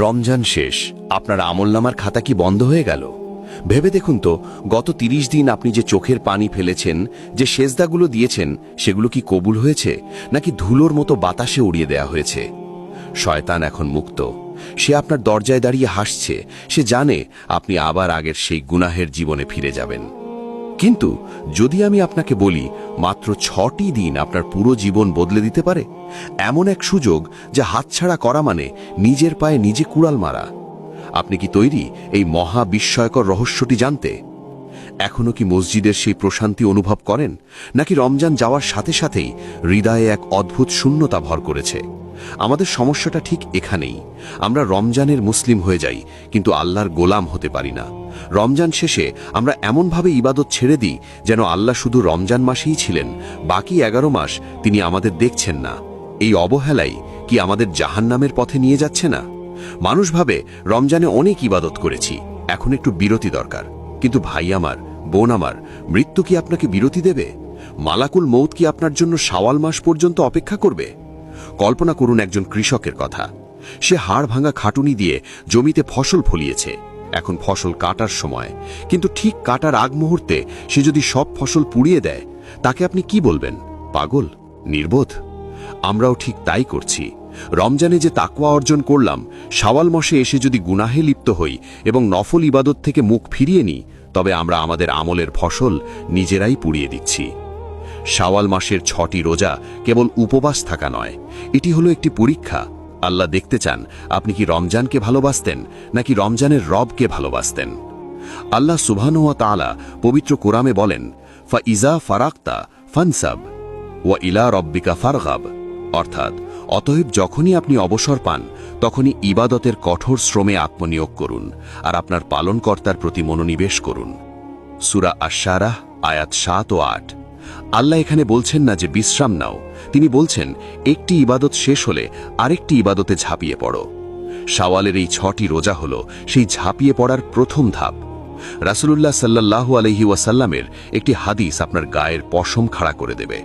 রমজান শেষ, আপনার আমলনামার খাতা কি বন্ধ হয়ে গেল? ভেবে দেখুন তো, গত ৩০ দিন আপনি যে চোখের পানি ফেলেছেন, যে সেজদাগুলো দিয়েছেন, সেগুলো কি কবুল হয়েছে, নাকি ধুলোর মতো বাতাসে উড়িয়ে দেয়া হয়েছে? শয়তান এখন মুক্ত, সে আপনার দরজায় দাঁড়িয়ে হাসছে। সে জানে আপনি আবার আগের সেই গুনাহের জীবনে ফিরে যাবেন। কিন্তু যদি আমি আপনাকে বলি, মাত্র ৬টি দিন আপনার পুরো জীবন বদলে দিতে পারে, এমন এক সুযোগ যা হাতছাড়া করা মানে নিজের পায়ে নিজে কুড়াল মারা। আপনি কি তৈরি এই মহা বিস্ময়কর রহস্যটি জানতে? এখনো কি মসজিদের সেই প্রশান্তি অনুভব করেন, নাকি রমজান যাওয়ার সাথে সাথেই হৃদয়ে এক অদ্ভুত শূন্যতা ভর করেছে? আমাদের সমস্যাটা ঠিক এখানেই। আমরা রমজানের মুসলিম হয়ে যাই, কিন্তু আল্লাহর গোলাম হতে পারি না। রমজান শেষে আমরা এমনভাবে ইবাদত ছেড়ে দিই যেন আল্লাহ শুধু রমজান মাসেই ছিলেন, বাকি 11 মাস তিনি আমাদের দেখছেন না। এই অবহেলাই কি আমাদের জাহান্নামের পথে নিয়ে যাচ্ছে না? মানুষ ভাবে রমজানে অনেক ইবাদত করেছি, এখন একটু বিরতি দরকার। কিন্তু ভাই আমার, বোন আমার, মৃত্যু কি আপনাকে বিরতি দেবে? মালাকুল মৌত কি আপনার জন্য শাওয়াল মাস পর্যন্ত অপেক্ষা করবে? কল্পনা করুন একজন কৃষকের কথা। সে হাড় ভাঙা খাটুনি দিয়ে জমিতে ফসল ফলিয়েছে। এখন ফসল কাটার সময়, কিন্তু ঠিক কাটার আগ মুহূর্তে সে যদি সব ফসল পুড়িয়ে দেয়, তাকে আপনি কি বলবেন? পাগল? নির্বোধ? আমরাও ঠিক তাই করছি। রমজানে যে তাকওয়া অর্জন করলাম, শাওয়াল মাসে এসে যদি গুনাহে লিপ্ত হই এবং নফল ইবাদত থেকে মুখ ফিরিয়ে নিই, তবে আমরা আমাদের আমলের ফসল নিজেরাই পুড়িয়ে দিচ্ছি। শাওয়াল মাসের 6টি রোজা কেবল উপবাস থাকা নয়, এটি হলো একটি পরীক্ষা। আল্লাহ দেখতে চান আপনি কি রমজানকে ভালোবাসতেন, নাকি রমজানের রবকে ভালোবাসতেন। আল্লাহ সুবহানাহু ওয়া তাআলা পবিত্র কোরআনে বলেন, ফাইজা ফারাক্তা ফানসাব ওয়া ইলা রব্বিকা ফারগাব, অর্থাৎ অতএব যখনই আপনি অবসর পান, তখনই ইবাদতের কঠোর শ্রমে আত্মনিয়োগ করুন আর আপনার পালনকর্তার প্রতি মনোনিবেশ করুন। সূরা আশ-শারাহ আয়াত 7 ও 8। আল্লাহ এখানে বলছেন না যে বিশ্রাম নাও, তিনি বলছেন একটি ইবাদত শেষ হলে আরেকটি ইবাদতে ঝাঁপিয়ে পড়ো। শাওয়ালের এই 6টি রোজা হলো সেই ঝাঁপিয়ে পড়ার প্রথম ধাপ। রাসূলুল্লাহ সাল্লাল্লাহু আলাইহি ওয়াসাল্লামের একটি হাদিস আপনার গায়ের পশম খাড়া করে দেবে।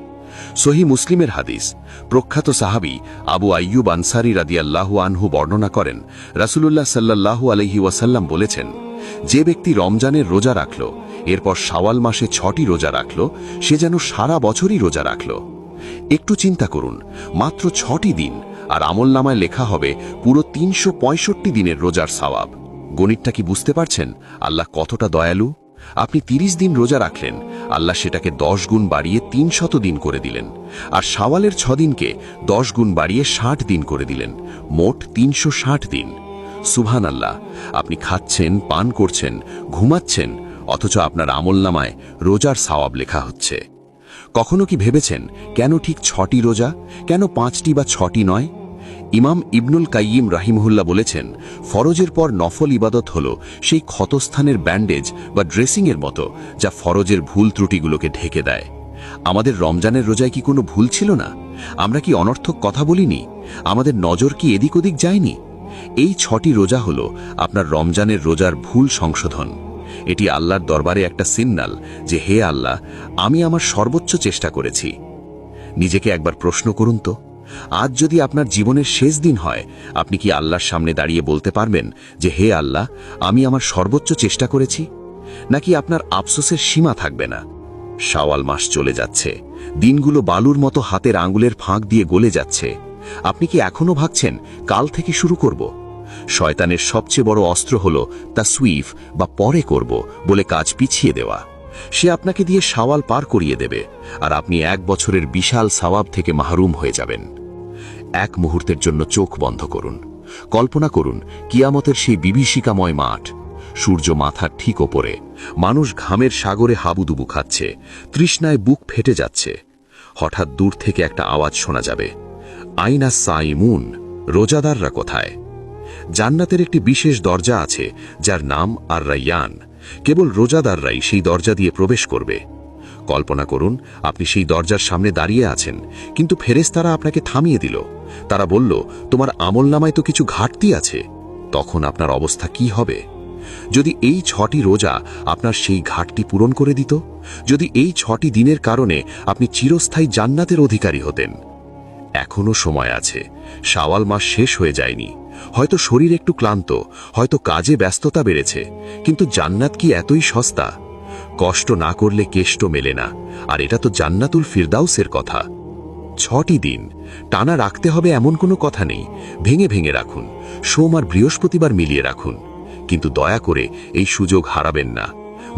সহিহ মুসলিমের হাদিস, প্রখ্যাত সাহাবী আবু আইয়ুব আনসারী রাদিয়াল্লাহু আনহু বর্ণনা করেন, রাসূলুল্লাহ সাল্লাল্লাহু আলাইহি ওয়াসাল্লাম বলেছেন, যে ব্যক্তি রমজানের রোজা রাখল, এরপর শাওয়াল মাসে 6টি রোজা রাখল, সে যেন সারা বছরই রোজা রাখল। একটু চিন্তা করুন, মাত্র 6টি দিন, আর আমলনামায় লেখা হবে পুরো 365 দিনের রোজার সওয়াব। গণিতটা কি বুঝতে পারছেন আল্লাহ কতটা দয়ালু? আপনি 30 দিন রোজা রাখলেন, আল্লাহ সেটাকে 10 গুণ বাড়িয়ে 300 দিন করে দিলেন। আর শাওয়ালের 6 দিনকে 10 গুণ বাড়িয়ে 60 দিন করে দিলেন, মোট 360 দিন। সুবহানাল্লাহ! আপনি খাচ্ছেন, পান করছেন, ঘুমাচ্ছেন, অথচ আপনার আমলনামায় রোজার সওয়াব লেখা হচ্ছে। কখনো কি ভেবেছেন কেন ঠিক 6টি রোজা, কেন 5টি বা 6টি নয়? ইমাম ইবনুল কাইয়িম রাহিমাহুল্লাহ বলেছেন, ফরজের পর নফল ইবাদত হলো সেই ক্ষতস্থানের ব্যান্ডেজ বা ড্রেসিংয়ের মতো, যা ফরজের ভুল ত্রুটিগুলোকে ঢেকে দেয়। আমাদের রমজানের রোজায় কি কোনো ভুল ছিল না? আমরা কি অনর্থক কথা বলিনি? আমাদের নজর কি এদিক ওদিক যায়নি? এই 6টি রোজা হলো আপনার রমজানের রোজার ভুল সংশোধন। এটি আল্লাহর দরবারে একটা সিগন্যাল যে, হে আল্লাহ, আমি আমার সর্বোচ্চ চেষ্টা করেছি। নিজেকে একবার প্রশ্ন করুন তো, আজ যদি আপনার জীবনের শেষ দিন হয়, আপনি কি আল্লাহর সামনে দাঁড়িয়ে বলতে পারবেন যে, হে আল্লাহ, আমি আমার সর্বোচ্চ চেষ্টা করেছি? নাকি আপনার আফসোসের সীমা থাকবে না? শাওয়াল মাস চলে যাচ্ছে, দিনগুলো বালুর মতো হাতের আঙ্গুলের ফাঁক দিয়ে গলে যাচ্ছে। আপনি কি এখনো ভাবছেন কাল থেকে শুরু করব? শয়তানের সবচেয়ে বড় অস্ত্র হলো তাসউইফ বা পরে করব বলে কাজ পিছিয়ে দেওয়া। সে আপনাকে দিয়ে শাওয়াল পার করিয়ে দেবে, আর আপনি 1 বছরের বিশাল সওয়াব থেকে মাহরুম হয়ে যাবেন। এক মুহূর্তের জন্য চোখ বন্ধ করুন। কল্পনা করুন কিয়ামতের সেই বিভীষিকাময় মাঠ, সূর্য মাথার ঠিক ওপরে, মানুষ ঘামের সাগরে হাবুডুবু খাচ্ছে, তৃষ্ণায় বুক ফেটে যাচ্ছে। হঠাৎ দূর থেকে একটা আওয়াজ শোনা যাবে, আইনা সাইমুন, রোজাদাররা কোথায়? জান্নাতের একটি বিশেষ দরজা আছে যার নাম আর রাইয়ান। কেবল রোজাদাররাই সেই দরজা দিয়ে প্রবেশ করবে। কল্পনা করুন আপনি সেই দরজার সামনে দাঁড়িয়ে আছেন, কিন্তু ফেরেশতারা আপনাকে থামিয়ে দিল। তারা বলল, তোমার আমলনামায় তো কিছু ঘাটতি আছে। তখন আপনার অবস্থা কি হবে? যদি এই 6টি রোজা আপনার সেই ঘাটতি পূরণ করে দিত, যদি এই 6টি দিনের কারণে আপনি চিরস্থায়ী জান্নাতের অধিকারী হতেন। এখনো সময় আছে, শাওয়াল মাস শেষ হয়ে যায়নি। হয়তো শরীর একটু ক্লান্ত, হয়তো কাজে ব্যস্ততা বেড়েছে, কিন্তু জান্নাত কি এতই সস্তা? কষ্ট না করলে কেষ্ট মেলে না, আর এটা তো জান্নাতুল ফিরদাউসের কথা। 6টি দিন টানা রাখতে হবে এমন কোনো কথা নেই। ভেঙে ভেঙে রাখুন, সোম আর বৃহস্পতিবার মিলিয়ে রাখুন, কিন্তু দয়া করে এই সুযোগ হারাবেন না।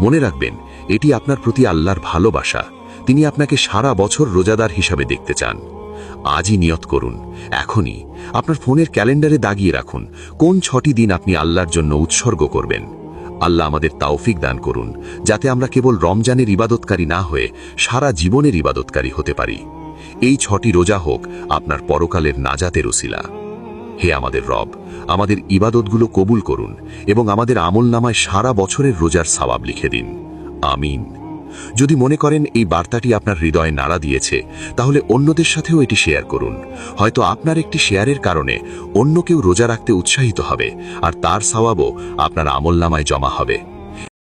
মনে রাখবেন, এটি আপনার প্রতি আল্লাহর ভালোবাসা। তিনি আপনাকে সারা বছর রোজাদার হিসাবে দেখতে চান। আজই নিয়ত করুন, এখনই আপনার ফোনের ক্যালেন্ডারে দাগিয়ে রাখুন কোন 6টি দিন আপনি আল্লাহর জন্য উৎসর্গ করবেন। আল্লাহ আমাদের তৌফিক দান করুন, যাতে আমরা কেবল রমজানের ইবাদতকারী না হয়ে সারা জীবনের ইবাদতকারী হতে পারি। এই 6টি রোজা হোক আপনার পরকালের নাজাতের উসিলা। হে আমাদের রব, আমাদের ইবাদতগুলো কবুল করুন এবং আমাদের আমলনামায় সারা বছরের রোজার সওয়াব লিখে দিন। আমিন। যদি মনে করেন এই বার্তাটি আপনার হৃদয়ে নাড়া দিয়েছে, তাহলে অন্যদের সাথেও এটি শেয়ার করুন। হয়তো আপনার একটি শেয়ারের কারণে অন্য কেউ রোজা রাখতে উৎসাহিত হবে, আর তার সওয়াবও আপনার আমলনামায় জমা হবে।